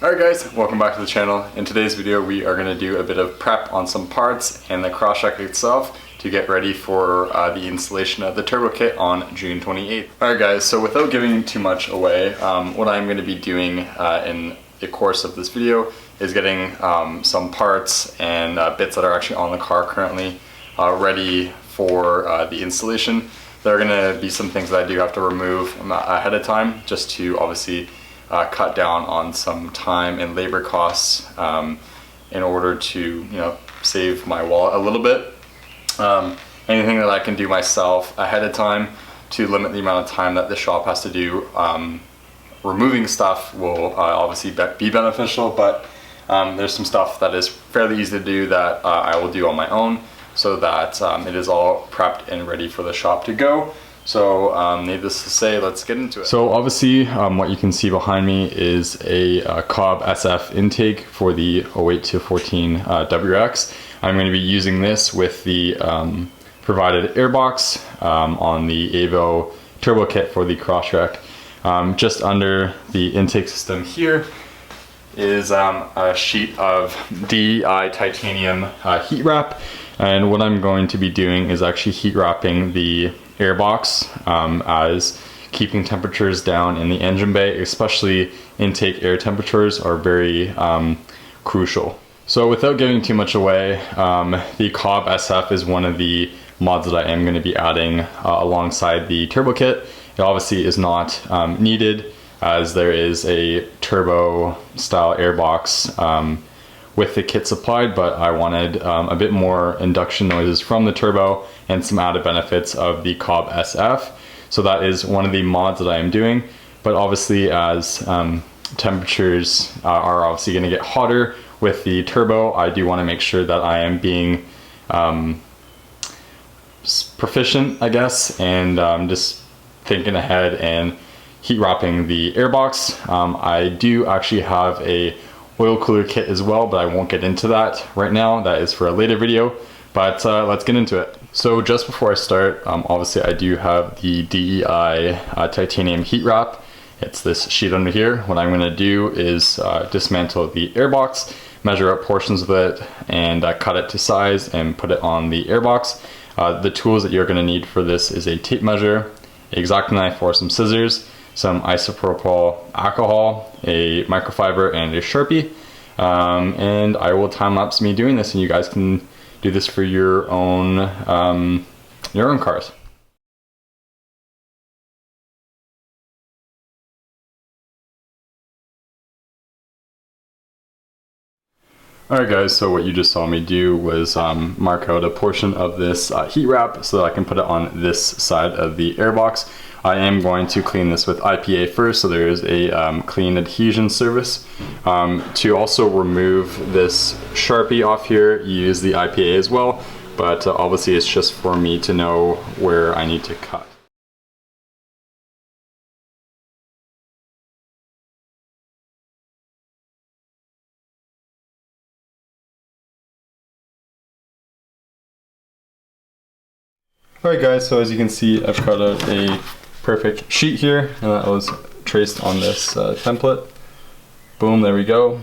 Alright guys, welcome back to the channel. In today's video we are going to do a bit of prep on some parts and the Crosstrek itself to get ready for the installation of the turbo kit on June 28th. Alright guys, so without giving too much away, what I'm going to be doing in the course of this video is getting some parts and bits that are actually on the car currently ready for the installation. There are going to be some things that I do have to remove ahead of time just to obviously cut down on some time and labor costs in order to save my wallet a little bit. Anything that I can do myself ahead of time to limit the amount of time that the shop has to do removing stuff will obviously be beneficial, but there's some stuff that is fairly easy to do that I will do on my own so that it is all prepped and ready for the shop to go. So needless to say, let's get into it. So obviously what you can see behind me is a Cobb SF intake for the 08 to 14 WX. I'm going to be using this with the provided airbox on the AVO turbo kit for the Crosstrek. Just under the intake system here is a sheet of DEI titanium heat wrap, and what I'm going to be doing is actually heat wrapping the airbox as keeping temperatures down in the engine bay, especially intake air temperatures, are very crucial. So without giving too much away, the Cobb SF is one of the mods that I am going to be adding alongside the turbo kit. It obviously is not needed as there is a turbo style airbox with the kit supplied, but I wanted a bit more induction noises from the turbo and some added benefits of the Cobb SF. So that is one of the mods that I am doing. But obviously as temperatures are obviously going to get hotter with the turbo, I do want to make sure that I am being proficient, I guess, and just thinking ahead and heat wrapping the airbox. I do actually have a oil cooler kit as well, but I won't get into that right now. That is for a later video, but let's get into it. So just before I start, obviously I do have the DEI titanium heat wrap. It's this sheet under here. What I'm going to do is dismantle the airbox, measure up portions of it, and cut it to size and put it on the airbox. The tools that you're going to need for this is a tape measure, an X-Acto knife or some scissors, some isopropyl alcohol, a microfiber, and a Sharpie. And I will time lapse me doing this, and you guys can do this for your own cars. Alright guys, so what you just saw me do was mark out a portion of this heat wrap so that I can put it on this side of the airbox. I am going to clean this with IPA first, so there is a clean adhesion service. To also remove this Sharpie off here, you use the IPA as well, but obviously it's just for me to know where I need to cut. Alright guys, so as you can see, I've cut out a perfect sheet here, and that was traced on this template. Boom, there we go.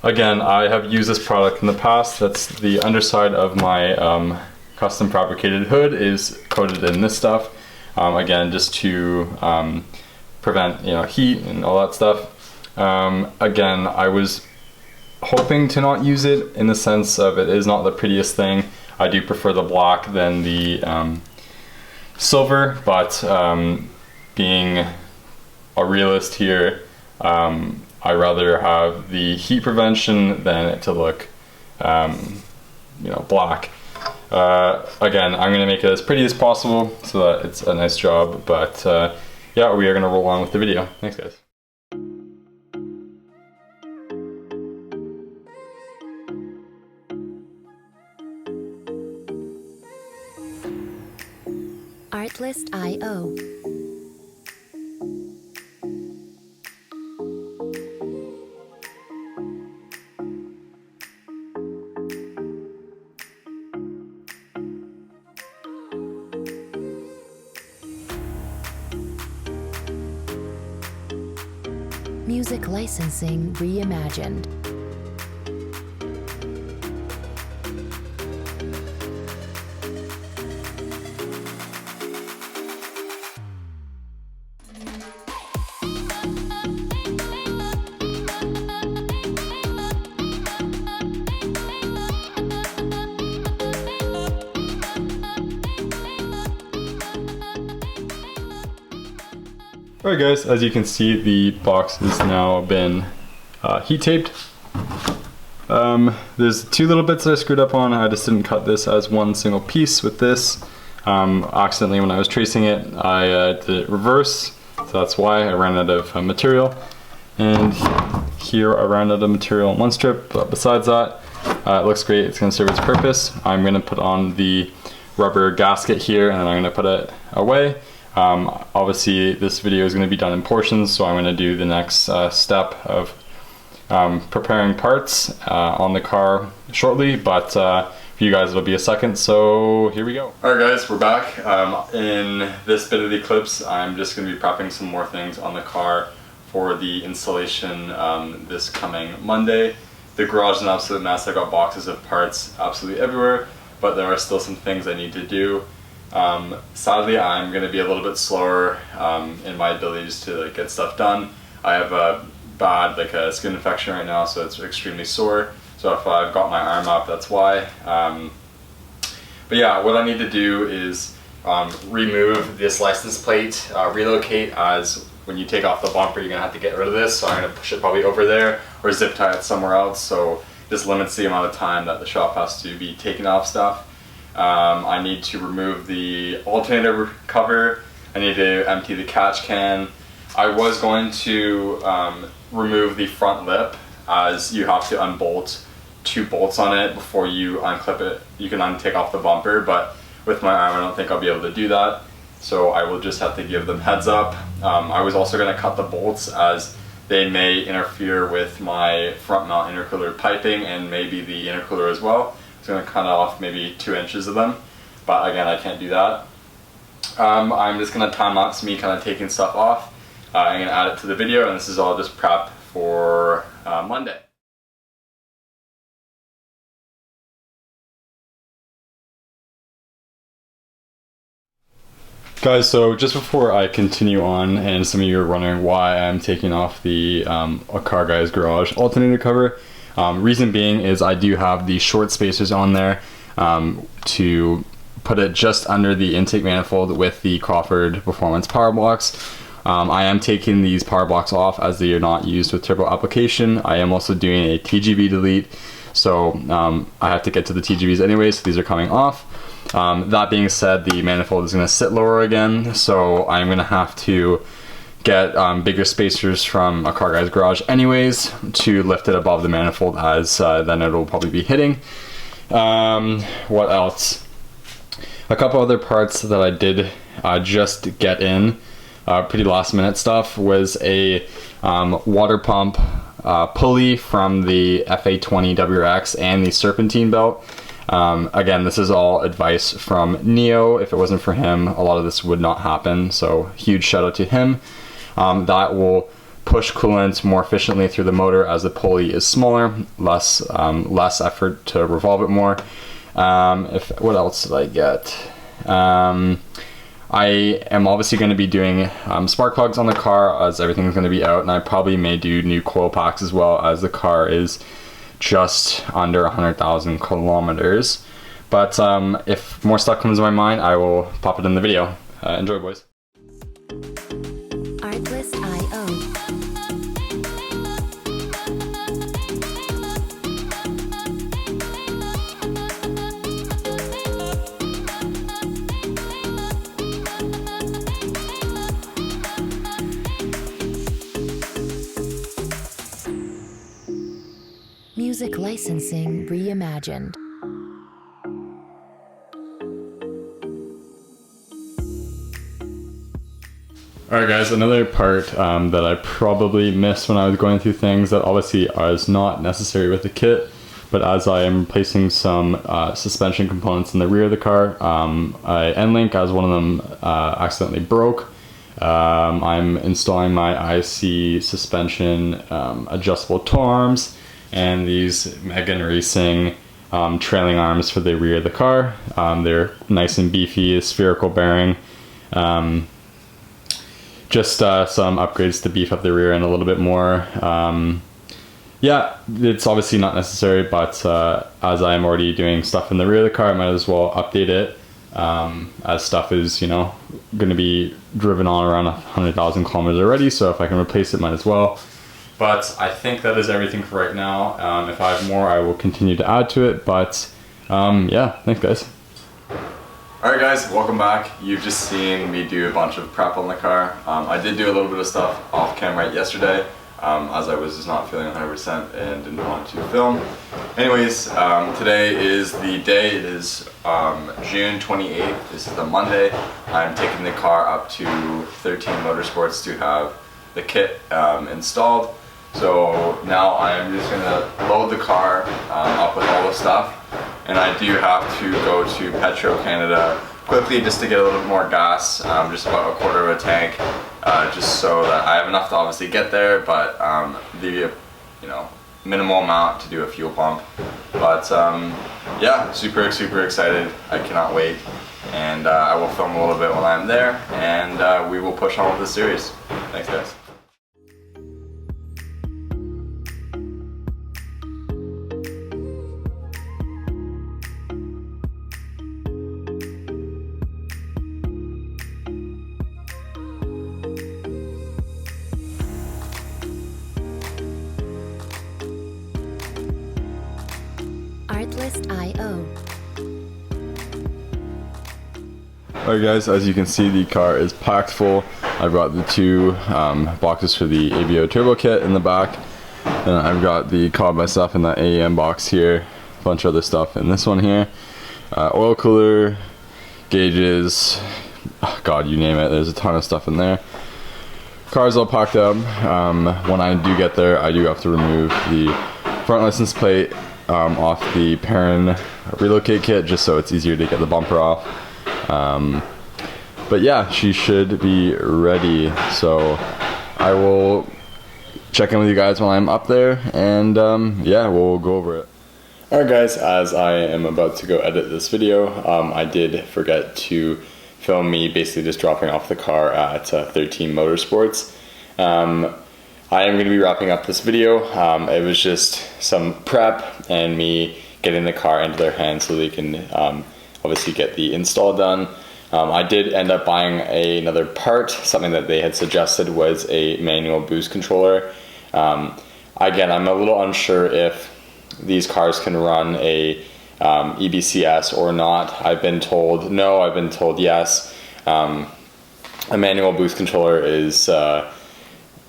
Again, I have used this product in the past. That's the underside of my custom fabricated hood is coated in this stuff. Again, just to prevent heat and all that stuff. Again, I was hoping to not use it in the sense of it is not the prettiest thing. I do prefer the black than the silver, but being a realist here, I rather have the heat prevention than it to look black. Again, I'm going to make it as pretty as possible so that it's a nice job, but yeah, we are going to roll on with the video. Thanks guys. Artlist.io. Music licensing reimagined. Alright guys, as you can see, the box has now been heat taped. There's two little bits that I screwed up on. I just didn't cut this as one single piece with this. Accidentally, when I was tracing it, I did it reverse, so that's why I ran out of material. And here I ran out of material on one strip, but besides that, it looks great. It's going to serve its purpose. I'm going to put on the rubber gasket here, and then I'm going to put it away. Obviously this video is going to be done in portions, so I'm going to do the next step of preparing parts on the car shortly, but for you guys it'll be a second, so here we go. Alright guys, we're back. In this bit of the clips, I'm just going to be prepping some more things on the car for the installation this coming Monday. The garage is an absolute mess. I got boxes of parts absolutely everywhere, but there are still some things I need to do. Sadly, I'm going to be a little bit slower in my abilities to get stuff done. I have a bad a skin infection right now, so it's extremely sore. So if I've got my arm up, that's why. But yeah, what I need to do is remove this license plate, relocate, as when you take off the bumper you're going to have to get rid of this, so I'm going to push it probably over there or zip tie it somewhere else, so this limits the amount of time that the shop has to be taking off stuff. I need to remove the alternator cover. I need to empty the catch can. I was going to remove the front lip, as you have to unbolt 2 bolts on it before you unclip it. You can take off the bumper, but with my arm I don't think I'll be able to do that, so I will just have to give them heads up. I was also going to cut the bolts, as they may interfere with my front mount intercooler piping and maybe the intercooler as well. It's going to cut off maybe 2 inches of them, but again, I can't do that. I'm just going to time lapse me kind of taking stuff off. I'm going to add it to the video, and this is all just prep for Monday. Guys, so just before I continue on, and some of you are wondering why I'm taking off the A Car Guy's Garage alternator cover, reason being is I do have the short spacers on there to put it just under the intake manifold with the Crawford Performance power blocks. I am taking these power blocks off as they are not used with turbo application. I am also doing a TGV delete, so I have to get to the TGVs anyway, so these are coming off. That being said, the manifold is going to sit lower again, so I'm going to have to get bigger spacers from A Car Guy's Garage anyways to lift it above the manifold, as then it'll probably be hitting. What else? A couple other parts that I did just get in, pretty last minute stuff, was a water pump pulley from the FA20 WRX and the serpentine belt. Again, this is all advice from Neo. If it wasn't for him, a lot of this would not happen, so huge shout out to him. That will push coolant more efficiently through the motor, as the pulley is smaller, less effort to revolve it more. What else did I get? I am obviously going to be doing spark plugs on the car, as everything's going to be out, and I probably may do new coil packs as well, as the car is just under 100,000 kilometers. But if more stuff comes to my mind, I will pop it in the video. Enjoy, boys. Artlist.io. Music licensing reimagined. Alright guys, another part that I probably missed when I was going through things that obviously is not necessary with the kit, but as I am replacing some suspension components in the rear of the car, N-Link, as one of them accidentally broke. I'm installing my ISC Suspension adjustable toe arms and these Megan Racing trailing arms for the rear of the car. They're nice and beefy, spherical bearing. Just some upgrades to beef up the rear end a little bit more. Yeah, it's obviously not necessary, but as I am already doing stuff in the rear of the car, I might as well update it, as stuff is, you know, going to be driven on around 100,000 kilometers already, so if I can replace it, might as well. But I think that is everything for right now. If I have more, I will continue to add to it, but yeah, thanks guys. Alright guys, welcome back. You've just seen me do a bunch of prep on the car. I did do a little bit of stuff off camera yesterday, as I was just not feeling 100% and didn't want to film. Anyways, today is the day. It is June 28th. This is the Monday. I'm taking the car up to 13 Motorsports to have the kit installed. So now I'm just going to load the car up with all the stuff, and I do have to go to Petro Canada quickly just to get a little bit more gas, just about a quarter of a tank, just so that I have enough to obviously get there, but the minimal amount to do a fuel pump. But yeah, super excited. I cannot wait, and I will film a little bit while I'm there, and we will push on with this series. Thanks guys. Artlist.io. Alright guys, as you can see, the car is packed full. I brought the two boxes for the AVO turbo kit in the back, and I've got the Cobb stuff in that AEM box here, a bunch of other stuff in this one here, oil cooler, gauges, oh god, you name it, there's a ton of stuff in there. Car's all packed up. When I do get there, I do have to remove the front license plate off the Perrin relocate kit, just so it's easier to get the bumper off. But yeah, she should be ready, so I will check in with you guys while I'm up there, and yeah, we'll go over it. Alright guys, as I am about to go edit this video, I did forget to film me basically just dropping off the car at 13 Motorsports. I am going to be wrapping up this video. It was just some prep and me getting the car into their hands so they can obviously get the install done. I did end up buying another part. Something that they had suggested was a manual boost controller. Again, I'm a little unsure if these cars can run a EBCS or not. I've been told no, I've been told yes. A manual boost controller is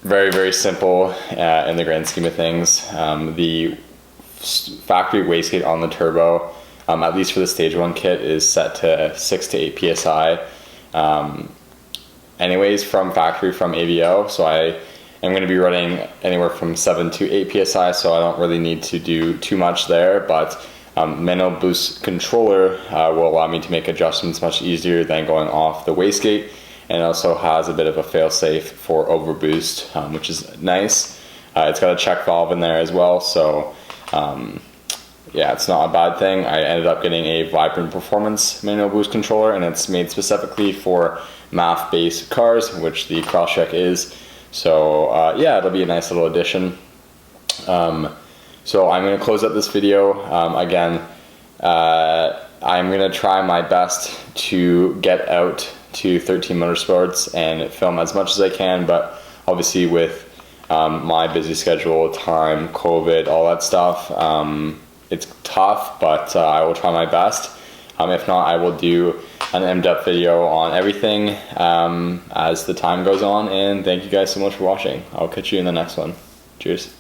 very simple in the grand scheme of things. The factory wastegate on the turbo, at least for the stage 1 kit, is set to 6 to 8 psi anyways from factory, from AVO, so I am going to be running anywhere from 7 to 8 psi, so I don't really need to do too much there, but manual boost controller will allow me to make adjustments much easier than going off the wastegate, and it also has a bit of a fail-safe for overboost, which is nice. It's got a check valve in there as well, so yeah, it's not a bad thing. I ended up getting a Vibrant Performance manual boost controller, and it's made specifically for MAF-based cars, which the Crosstrek is. So yeah, it'll be a nice little addition. So I'm going to close up this video. Again, I'm going to try my best to get out to 13 Motorsports and film as much as I can, but obviously with my busy schedule, time, COVID, all that stuff, it's tough, but I will try my best. If not, I will do an in-depth video on everything as the time goes on, and thank you guys so much for watching. I'll catch you in the next one. Cheers.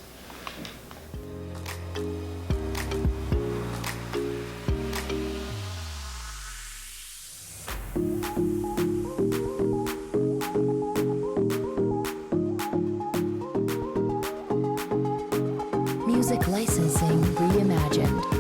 Music licensing reimagined.